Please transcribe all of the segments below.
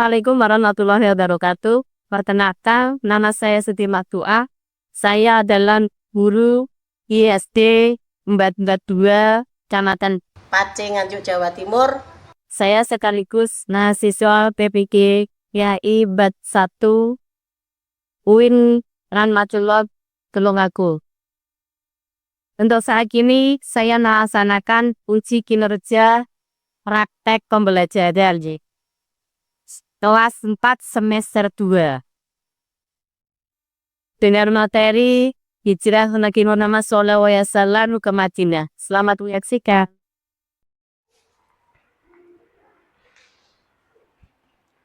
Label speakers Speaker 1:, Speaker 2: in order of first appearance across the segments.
Speaker 1: Assalamualaikum warahmatullahi wabarakatuh. Perkenalkan, nama saya Siti Matua. Saya adalah guru ISD 442 Kecamatan
Speaker 2: Pacé, Nganjuk, Jawa Timur.
Speaker 1: Saya sekaligus mahasiswa PPG YAI Bat 1 UIN Rahmatullah Tulungagung. Untuk saat ini, saya melaksanakan uji kinerja praktek pembelajaran kelas 4 semester 2 dengan materi Hijrah Nabi Muhammad SAW ke Madinah. Selamat menyaksikan.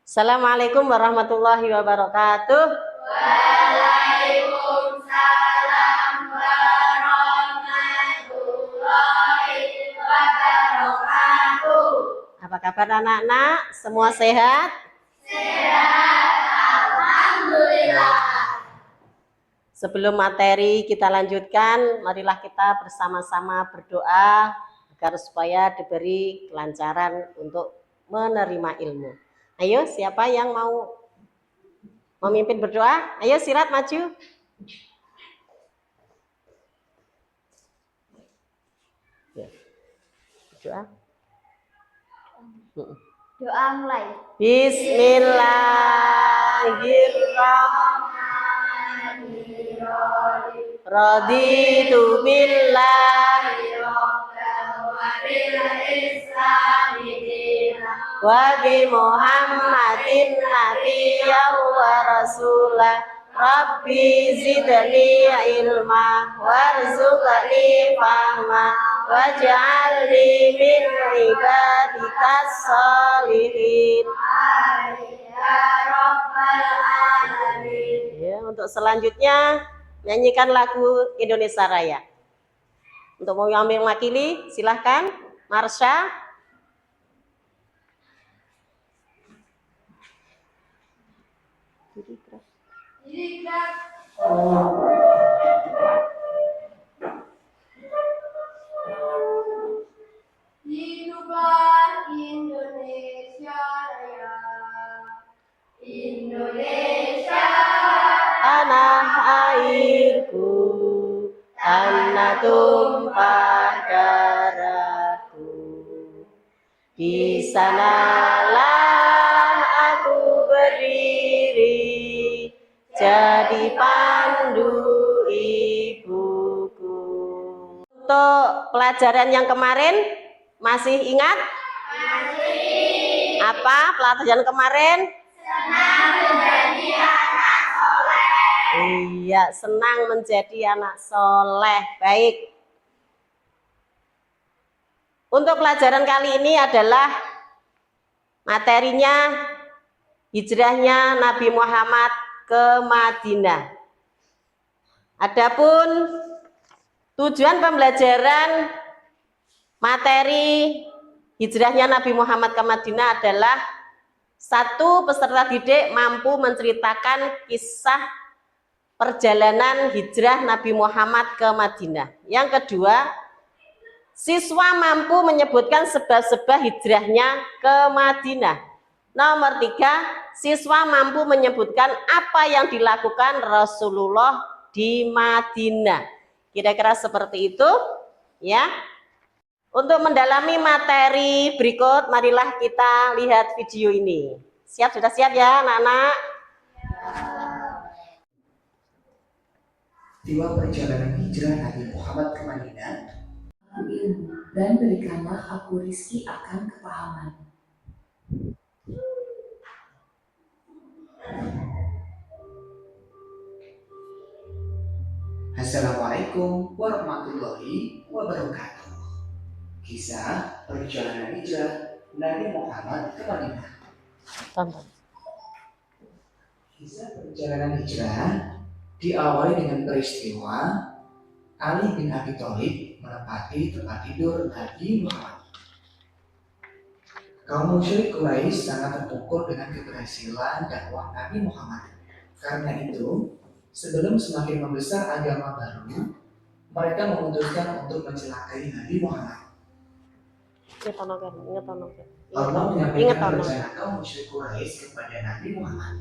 Speaker 2: Assalamualaikum warahmatullahi wabarakatuh.
Speaker 3: Waalaikumsalam warahmatullahi wabarakatuh.
Speaker 2: Apa kabar anak-anak? Semua sehat?
Speaker 3: Sehat, alhamdulillah.
Speaker 2: Sebelum materi kita lanjutkan, marilah kita bersama-sama berdoa agar supaya diberi kelancaran untuk menerima ilmu. Ayo, siapa yang mau memimpin berdoa? Ayo Sirat maju. Ya. Doa.
Speaker 3: Doa mulai.
Speaker 2: Bismillahirrahmanirrahim. Raditu billahi wa bi Muhammadin nabiyyan wa rasulah. Rabbi zidni ilma warzuqni fahma waj'alni min ibadikas sholihin.
Speaker 3: Ya Rabbal Alamin.
Speaker 2: Ya, untuk selanjutnya nyanyikan lagu Indonesia Raya. Untuk mau yang mewakili silahkan Marsha.
Speaker 3: Hiduplah Indonesia Raya. Indonesia
Speaker 2: Tanah airku, tanah tumpah darahku. Di sanalah aku berdiri, jadi pandu ibuku. Untuk pelajaran yang kemarin, masih ingat? Masih. Apa pelajaran kemarin?
Speaker 3: senang menjadi anak soleh.
Speaker 2: Iya, senang menjadi anak soleh. Baik. Untuk pelajaran kali ini adalah materinya hijrahnya Nabi Muhammad ke Madinah. Adapun tujuan pembelajaran materi hijrahnya Nabi Muhammad ke Madinah adalah satu, peserta didik mampu menceritakan kisah perjalanan hijrah Nabi Muhammad ke Madinah. Yang kedua, siswa mampu menyebutkan sebab-sebab hijrahnya ke Madinah. Nomor tiga, siswa mampu menyebutkan apa yang dilakukan Rasulullah di Madinah. Kira-kira seperti itu, ya. Untuk mendalami materi berikut, marilah kita lihat video ini. Siap? Sudah siap ya anak-anak?
Speaker 4: Tiwa perjalanan hijrah Nabi Muhammad ke Madinah. Ilmu dan berikanlah aku rizki akan kepahaman. Assalamualaikum warahmatullahi wabarakatuh. Kisah perjalanan hijrah Nabi Muhammad ke Madinah.
Speaker 2: Tonton.
Speaker 4: Kisah perjalanan hijrah diawali dengan peristiwa Ali bin Abi Thalib menempati tempat tidur Nabi Muhammad. Kaum musyrik Quraisy sangat terpukul dengan keberhasilan dakwah Nabi Muhammad. Karena itu, sebelum semakin membesar agama baru, mereka memutuskan untuk mencelakai Nabi Muhammad. Allah
Speaker 2: Ingat
Speaker 4: menyampaikan
Speaker 2: ono.
Speaker 4: rencana kaum musyrik Quraisy kepada Nabi Muhammad.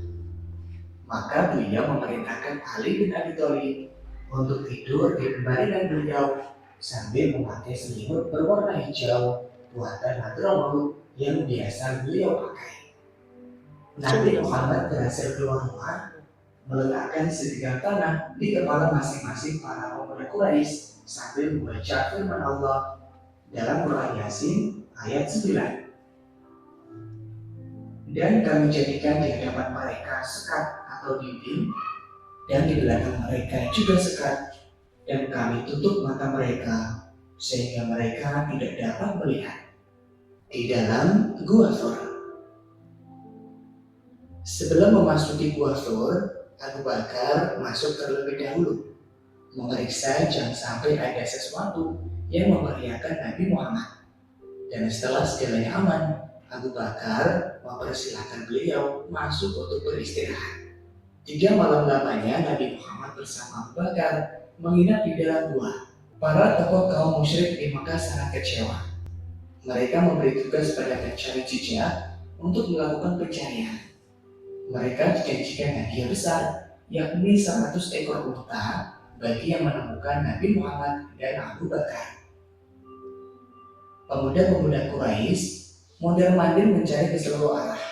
Speaker 4: Maka beliau memerintahkan Ali bin Abi Thalib untuk tidur di lembaran beliau sambil memakai selimut berwarna hijau buatan Hadramaut yang biasa beliau pakai. Nabi Muhammad berhasil keluar rumah, meletakkan sebilah tanah di kepala masing-masing para pemuda Quraisy sambil membaca firman Allah dalam Quran Yasin ayat 9. Dan kami jadikan di hadapan mereka sekat atau dinding, dan di belakang mereka juga sekat, dan kami tutup mata mereka sehingga mereka tidak dapat melihat. Di dalam Gua Thur. Sebelum memasuki Gua Thur, Abu Bakar masuk terlebih dahulu, memeriksa jangan sampai ada sesuatu yang membahayakan Nabi Muhammad. Dan setelah segalanya aman, Abu Bakar mempersilahkan beliau masuk untuk beristirahat. 3 malam lamanya Nabi Muhammad bersama Abu Bakar menginap di dalam gua. Para tokoh kaum musyrik di Mekah sangat kecewa. Mereka memberi tugas pada pencari jejak untuk melakukan pencarian. Mereka dijanjikan hadiah besar, yakni 100 ekor unta bagi yang menemukan Nabi Muhammad dan Abu Bakar. Pemuda-pemuda Quraisy mondar-mandir mencari ke seluruh arah.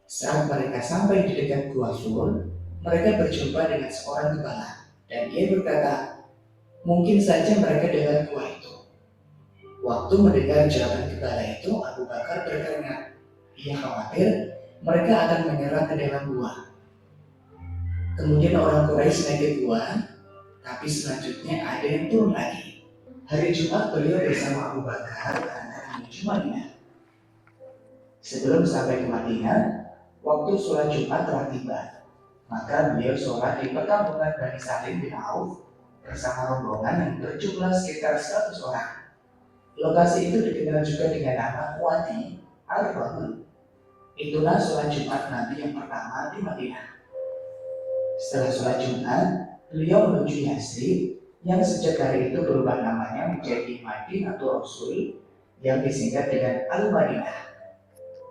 Speaker 4: Saat mereka sampai di dekat Gua Thur, mereka berjumpa dengan seorang gembala, dan ia berkata, mungkin saja mereka dalam gua itu. Waktu mendengar jawaban gembala itu, Abu Bakar berkeringat. Ia khawatir mereka akan menyerang ke dalam gua. Kemudian orang Quraisy naik ke gua, tapi selanjutnya ada yang turun lagi. Hari Jumat beliau bersama Abu Bakar akan menuju Madinah. Sebelum sampai ke Madinah, waktu sholat Jumat telah tiba. Maka beliau sholat di perkampungan Bani Salim bin Auf bersama rombongan yang berjumlah sekitar 100 orang. Lokasi itu dikenal juga dengan nama Wadi Al-Rahul. Itulah sholat Jumat Nabi yang pertama di Madinah. Setelah sholat Jumat, beliau menuju Yasrib yang sejak hari itu berubah namanya menjadi Madinatul Rasul yang disingkat dengan Al-Madinah.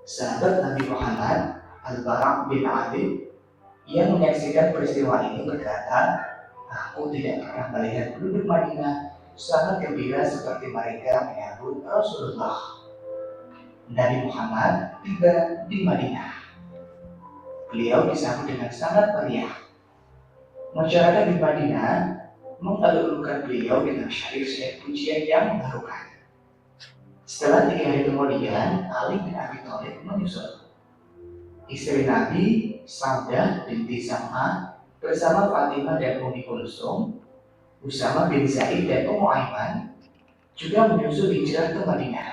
Speaker 4: Sahabat Nabi Muhammad Al-Bara' bin Azib yang menyaksikan peristiwa ini berkata, aku tidak pernah melihat penduduk Madinah sangat gembira seperti mereka menyambut Rasulullah. Nabi Muhammad tiba di Madinah. Beliau disambut dengan sangat meriah. Masyarakat di Madinah mengelulukan beliau dengan syair-syair pujian yang mengharukan. Setelah 3 hari kemudian, Ali bin Abi Thalib menyusul. Istri Nabi, Saudah binti Zam'ah, bersama Fatimah dan Ummi Kulsum, Usama bin Zaid dan Ummu Aiman, juga menyusul hijrah ke Madinah.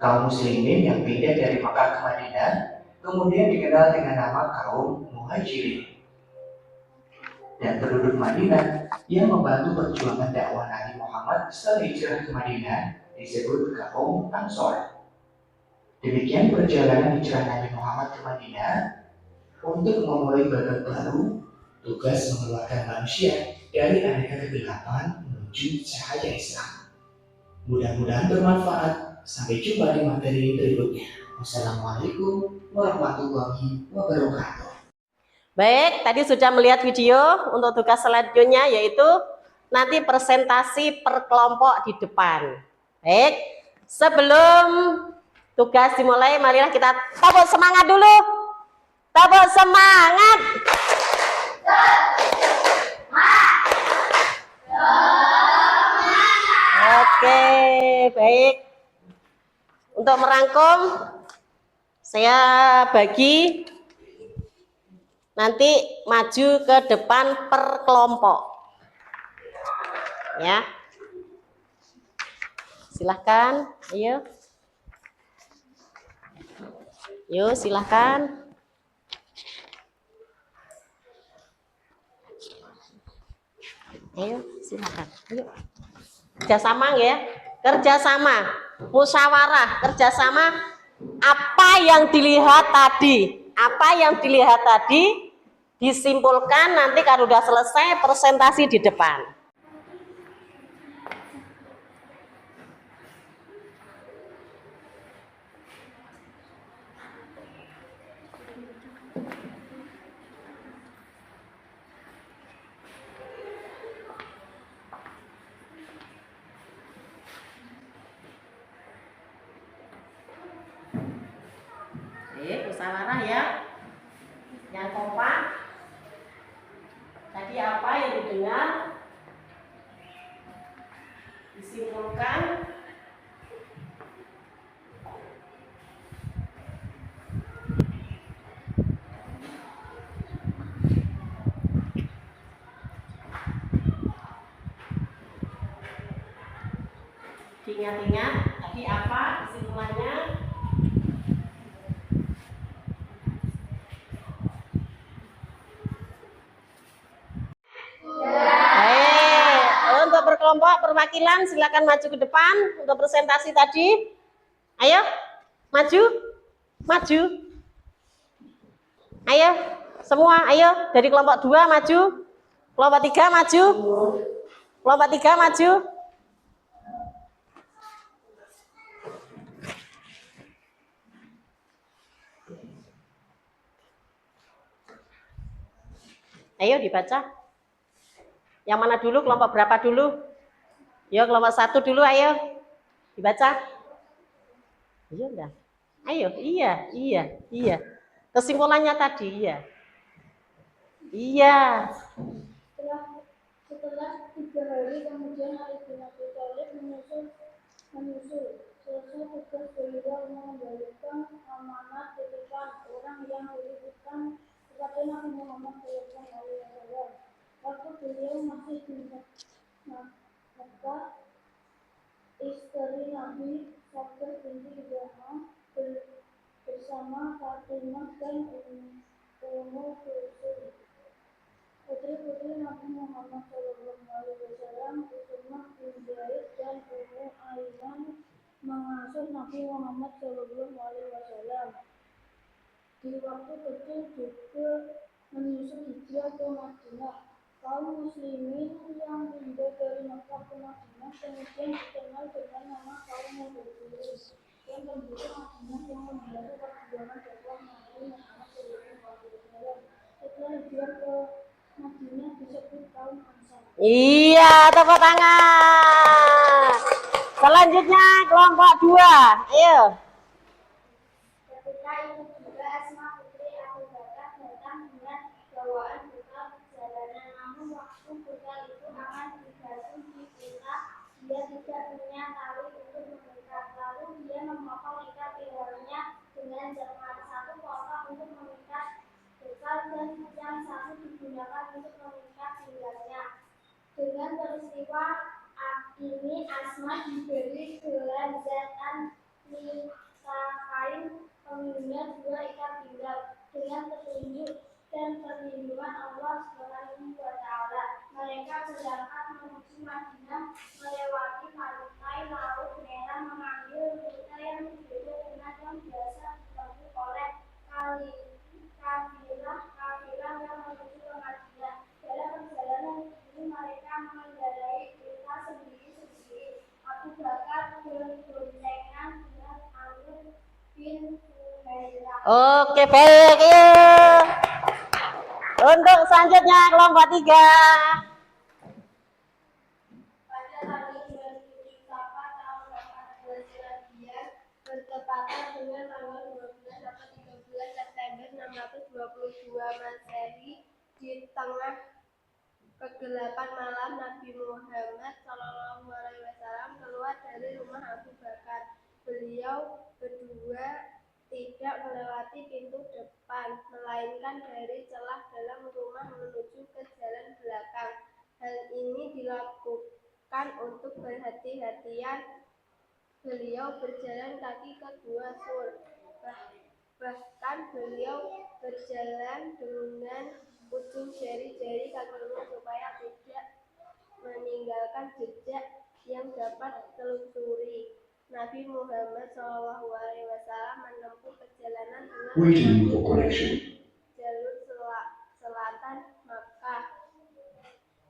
Speaker 4: Kaum muslimin yang pindah dari Makkah ke Madinah kemudian dikenal dengan nama kaum Muhajirin. Dan penduduk Madinah yang membantu perjuangan dakwah Nabi Muhammad setelah hijrah ke Madinah disebut kaum Ansor. Demikian perjalanan hijrah Nabi Muhammad ke Madinah untuk memulai babak baru, tugas mengeluarkan manusia dari aneka kegelapan menuju cahaya Islam. Mudah-mudahan bermanfaat. Sampai jumpa di materi berikutnya. Wassalamualaikum warahmatullahi wabarakatuh.
Speaker 2: Baik, tadi sudah melihat video untuk tugas selanjutnya yaitu nanti presentasi per kelompok di depan. Baik, sebelum tugas dimulai, marilah kita tepuk semangat dulu. Tepuk semangat. Oke, baik. Untuk merangkum, saya bagi nanti maju ke depan per kelompok. Ya. Silahkan, ayo. Yuk, silahkan. Ayo, silahkan. Ayo. Kerjasama ya, kerjasama, musyawarah, kerjasama. Apa yang dilihat tadi, disimpulkan nanti kalau sudah selesai presentasi di depan. Musyawarah ya. Yang kompak. Tadi apa yang didengar? Disimpulkan. Diingat-ingat tadi apa kesimpulannya? Untuk berkelompok perwakilan silakan maju ke depan untuk presentasi tadi. Ayo, maju, maju. Ayo, semua, ayo dari kelompok 2 maju, kelompok 3 maju, kelompok 3 maju. Ayo dibaca. Yang mana dulu? Kelompok berapa dulu? Yo, kelompok 1 dulu, ayo. Dibaca. Iya enggak? Ayo, iya. Kesimpulannya tadi, iya. Iya.
Speaker 3: Setelah 3 hari kemudian Ali bin Abi Thalib menyusul. Selesai tugas beliau mengembalikan amanat titipan orang yang dititipkan kepada Nabi Muhammad SAW. Waktu beliau masih di Mekah, istri Nabi Safiyah binti Zahra bersama Fatimah dan Ummu Kulsum. Putri-putri Nabi Muhammad SAW, Utsmah bin Zaid dan Ummu Aiman mengasuh Nabi Muhammad SAW. Di waktu kecil juga menyusul hijrah ke Madinah. Kaum muslimin yang pindah dari Mekah ke Madinah kemudian dikenal dengan nama kaum Muhajirin dan penduduk Madinah yang membantu perjuangan dakwah Nabi Muhammad SAW. Setelah hijrah ke Madinah disebut kaum Ansar.
Speaker 2: Iya, tepuk tangan. Selanjutnya kelompok 2. Ayo.
Speaker 3: Ketika itu juga Asma putri Abu Bakar datang dengan bawaan bekal perjalanan. Namun waktu bekal itu akan digantung di kita, dia tidak punya tali untuk mengikat. Lalu dia memotong ikat pinggangnya dengan cermat. Satu potong untuk mengikat bekal dan yang satu digunakan untuk mengikat pinggangnya. Dengan peristiwa ini Asma diberi gelar Zatan Nisakain, pengguna 2 ikat pinggang, dengan petunjuk dan perlindungan Allah Subhanahu wa Ta'ala. Mereka berangkat menuju Madinah melewati pantai Laut Merah mengambil rute yang berbeda dengan yang biasa ditempuh oleh kafilah yang menuju ke Madinah. Dalam perjalanan ini mereka mengendarai kereta sendiri-sendiri. Abu Bakar berboncengan dengan Amr bin Fuhairah.
Speaker 2: Oke, baik. Yuk. Untuk selanjutnya kelompok 3.
Speaker 3: Pada tanggal 27 Safar tahun 14 Hijriah bertepatan dengan tanggal 12 atau 13 September 622 Masehi, di tengah kegelapan malam Nabi Muhammad SAW keluar dari rumah Abu Bakar. Beliau berdua tidak melewati pintu depan, melainkan dari celah dalam rumah menuju ke jalan belakang. Hal ini dilakukan untuk berhati-hatian. Beliau berjalan kaki ke 2 sur. Bahkan beliau berjalan dengan ujung jari-jari kakinya supaya tidak meninggalkan jejak yang dapat telusuri. Nabi Muhammad SAW menempuh perjalanan dengan jalur selatan Makkah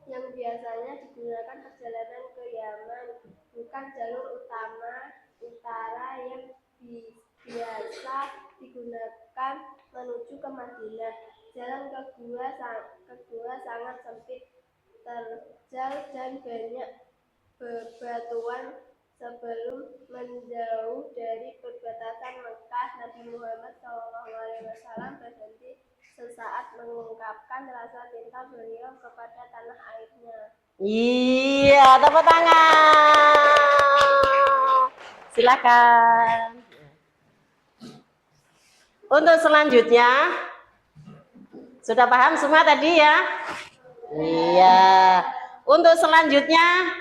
Speaker 3: yang biasanya digunakan perjalanan ke Yaman, bukan jalur utara yang biasa digunakan menuju ke Madinah. Jalan ke gua sangat sempit, terjal dan banyak bebatuan. Sebelum menjauh dari perbatasan Mekah, Nabi Muhammad SAW Wasallam berhenti sesaat mengungkapkan rasa cinta beliau kepada tanah airnya.
Speaker 2: Iya, tepuk tangan. Silakan. Untuk selanjutnya, sudah paham semua tadi ya? Iya. Untuk selanjutnya,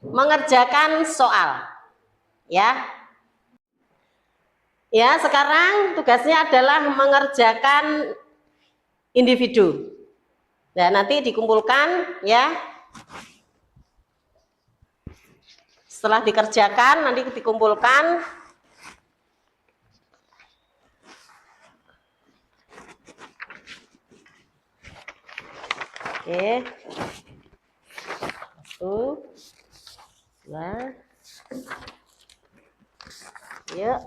Speaker 2: mengerjakan soal. Ya. Ya, sekarang tugasnya adalah mengerjakan individu. Nah, nanti dikumpulkan ya. Setelah dikerjakan, nanti dikumpulkan. Oke. 1, 2. Yuk.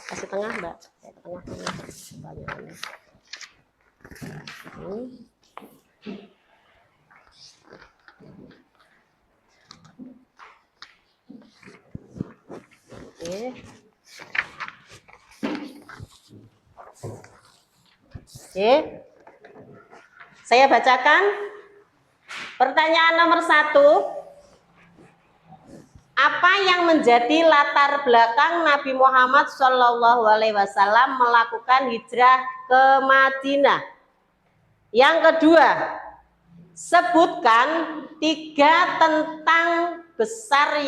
Speaker 2: Kasih tengah, Mbak. Tengah-tengah. Banyak. Oke. Oke. Saya bacakan pertanyaan nomor 1. Apa yang menjadi latar belakang Nabi Muhammad SAW melakukan hijrah ke Madinah? Yang kedua, sebutkan 3 tantangan besar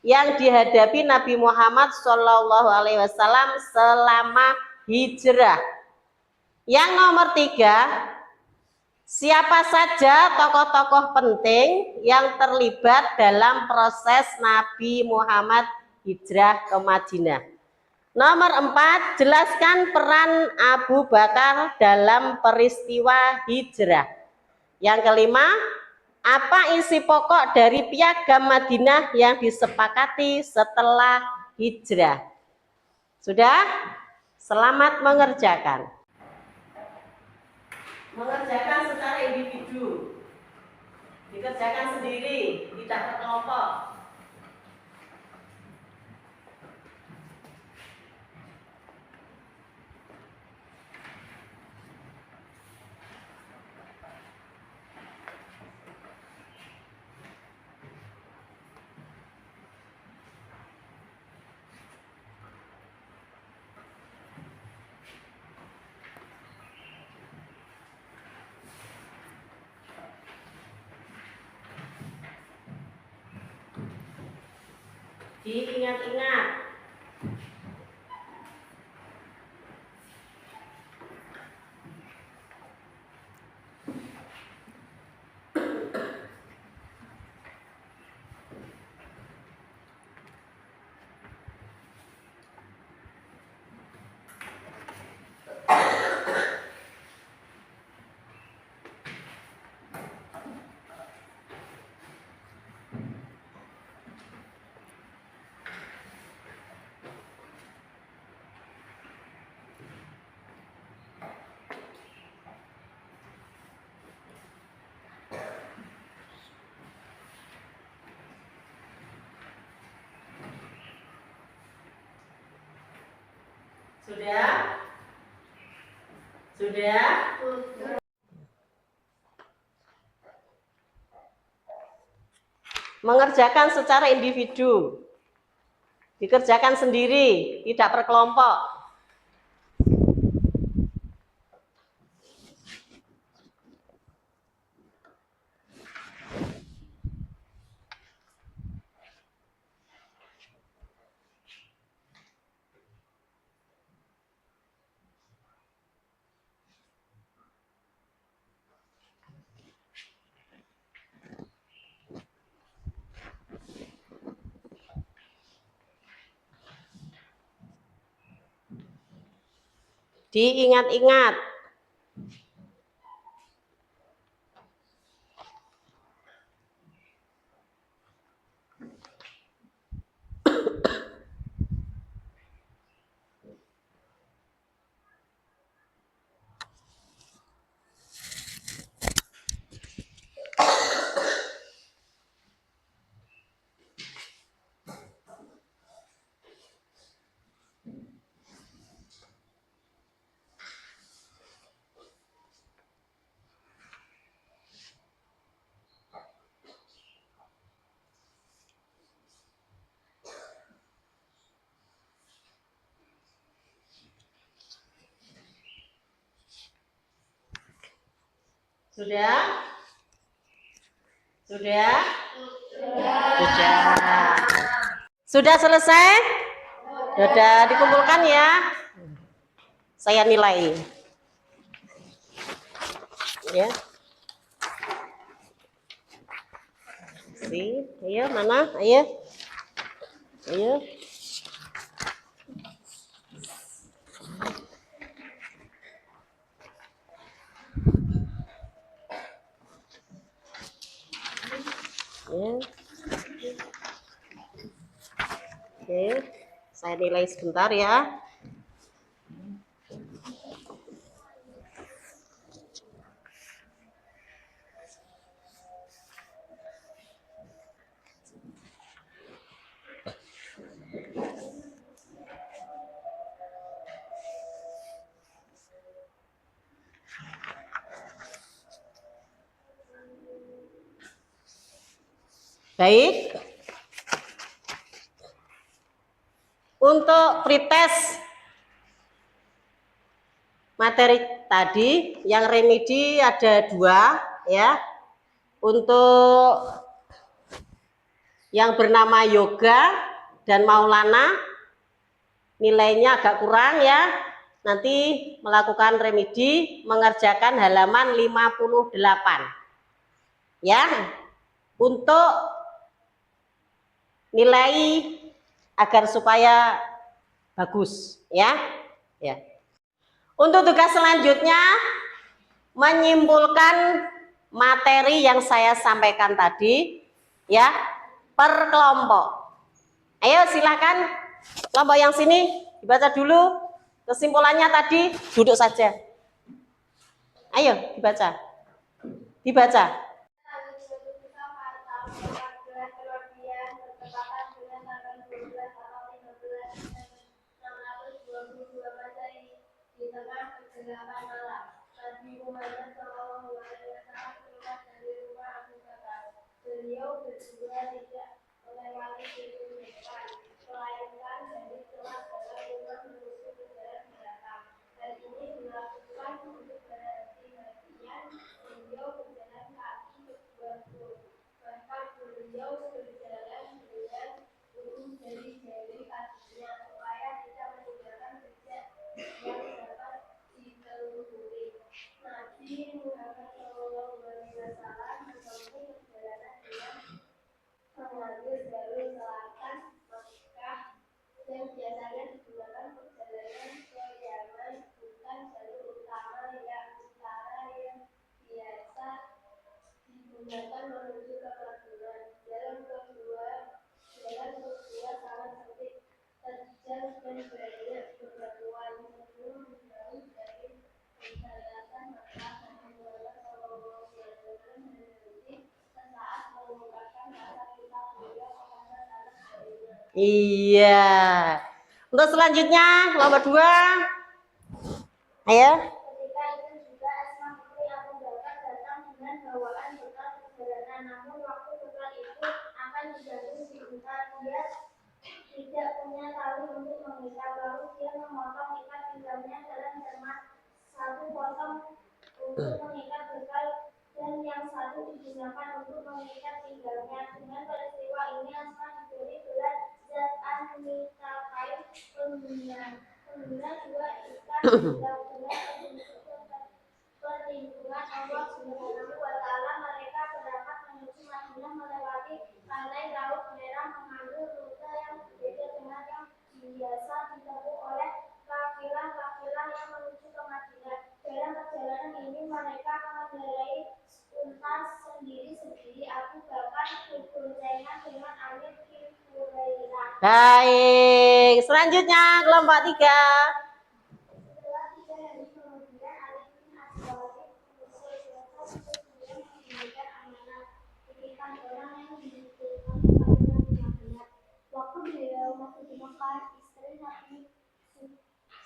Speaker 2: yang dihadapi Nabi Muhammad SAW selama hijrah. Yang nomor 3, siapa saja tokoh-tokoh penting yang terlibat dalam proses Nabi Muhammad hijrah ke Madinah? Nomor 4, jelaskan peran Abu Bakar dalam peristiwa hijrah. Yang kelima, apa isi pokok dari piagam Madinah yang disepakati setelah hijrah? Sudah? Selamat mengerjakan. Mengerjakan secara individu, dikerjakan sendiri, tidak berkelompok. Diingat-ingat. Sudah? Sudah? Mengerjakan secara individu, dikerjakan sendiri, tidak berkelompok. Diingat-ingat. Sudah? Sudah? Sudah. Sudah selesai? Sudah dikumpulkan ya. Saya nilai. Ya. Ayo mana? Ayo. Ayo. Ya. Oke, saya nilai sebentar ya. Baik. Untuk pretest materi tadi yang remedi ada 2 ya. Untuk yang bernama Yoga dan Maulana nilainya agak kurang ya. Nanti melakukan remedi mengerjakan halaman 58. Ya. Untuk nilai agar supaya bagus ya. Ya. Untuk tugas selanjutnya menyimpulkan materi yang saya sampaikan tadi ya per kelompok. Ayo silakan kelompok yang sini dibaca dulu kesimpulannya tadi, duduk saja. Ayo dibaca. Dibaca.
Speaker 3: Kegelapan malam, Nabi Muhammad SAW keluar dari rumah Abu Bakar. Beliau berdua tidak melewati pintu depan, melainkan dari celah-celah rumah menuju ke jalan belakang. Hal ini dilakukan untuk berhati-hatian beliau berjalan kaki ke Batu. Bahkan beliau berjalan dengan ujung jari-jari kakinya supaya tidak meninggalkan jejak yang dapat ditelusuri. Nabi Muhammad SAW menempuh perjalanan dengan mengambil jalur selatan Makkah yang biasanya digunakan perjalanan ke Yaman, bukan jalur utama yang utara yang biasa digunakan menuju ke Madinah. Jalan kedua sangat sempit, terjal dan banyak bebatuan. Sebelum menjauh dari perbatasan Makkah, Nabi Muhammad SAW berhenti sesaat mengungkapkan rasa cinta beliau kepada tanah Madinah.
Speaker 2: Iya. Untuk selanjutnya nomor 2. Ayo.
Speaker 3: Ketika itu juga Asma putri Abu Bakar datang dengan bawaan bekal perjalanan. Namun waktu bekal itu akan diganti di unta. Dia tidak punya tali untuk mengikat, lalu dia memotong ikat pinggangnya dalam cermat. Satu potong untuk mengikat bekal dan yang satu digunakan untuk mengikat pinggangnya. Dengan peristiwa ini Asma diberi gelar Zat an-Nitaqain, pengguna 2 ikat pinggang. Perlindungan Allah Subhanahu wa Ta'ala, mereka berangkat menuju Madinah melewati pantai Laut Merah, mengambil rute yang berbeda dengan yang biasa ditempuh oleh kafilah-kafilah yang menuju ke Madinah. Dalam perjalanan ini mereka mengendarai unta sendiri-sendiri. Abu Bakar berboncengan dengan Amir bin Hurairah.
Speaker 2: Baik, selanjutnya kelompok 3.
Speaker 3: Setelah 3 hari kemudian, Ali bin Abi Thalib menyusul Ja'far untuk kemudian memberikan amanah titipan orang yang dititipkan kepada Nabi Muhammad. Waktu beliau masih di Mekah, istri Nabi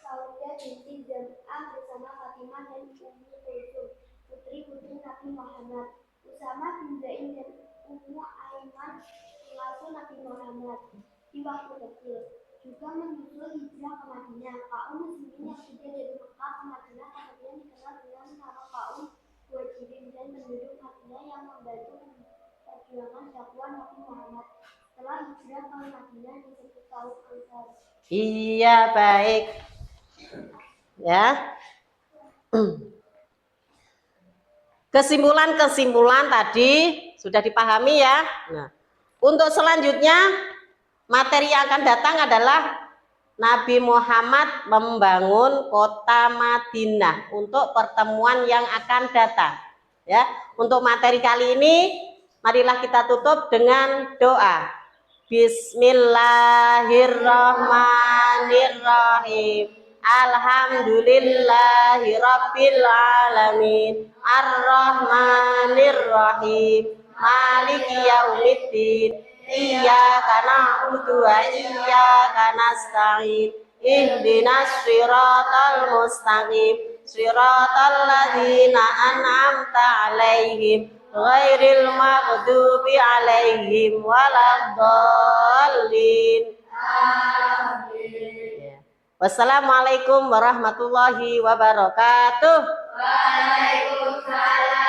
Speaker 3: Saudah binti Zam'ah bersama Fatimah dan Ummu Kulsum, putri-putri Nabi Muhammad, Usama bin Zaid dan Ummu Aiman, pengasuh Nabi Muhammad di waktu kecil, juga menyusul hijrah ke Madinah. Kaum muslimin yang hijrah dari Mekah ke Madinah kemudian dikenal dengan nama kaum Muhajirin dan dan penduduk Madinah yang membantu perjuangan dakwah Nabi Muhammad. Setelah hijrah ke Madinah disebut tahun Ansar.
Speaker 2: Iya, baik. Ya. Kesimpulan-kesimpulan tadi sudah dipahami ya. Nah, untuk selanjutnya materi yang akan datang adalah Nabi Muhammad membangun kota Madinah untuk pertemuan yang akan datang. Ya, untuk materi kali ini marilah kita tutup dengan doa. Bismillahirrahmanirrahim. Alhamdulillahirabbil alamin. Ar-Rahmanir-Rahim. Maliki yaumiddin. Iyyaka na'budu wa iyyaka nasta'in. Ihdinas siratal mustaqim. Siratal ladzina an'amta 'alaihim ghairil maghdubi 'alaihim waladdallin. Wassalamualaikum warahmatullahi wabarakatuh.
Speaker 3: Waalaikumsalam.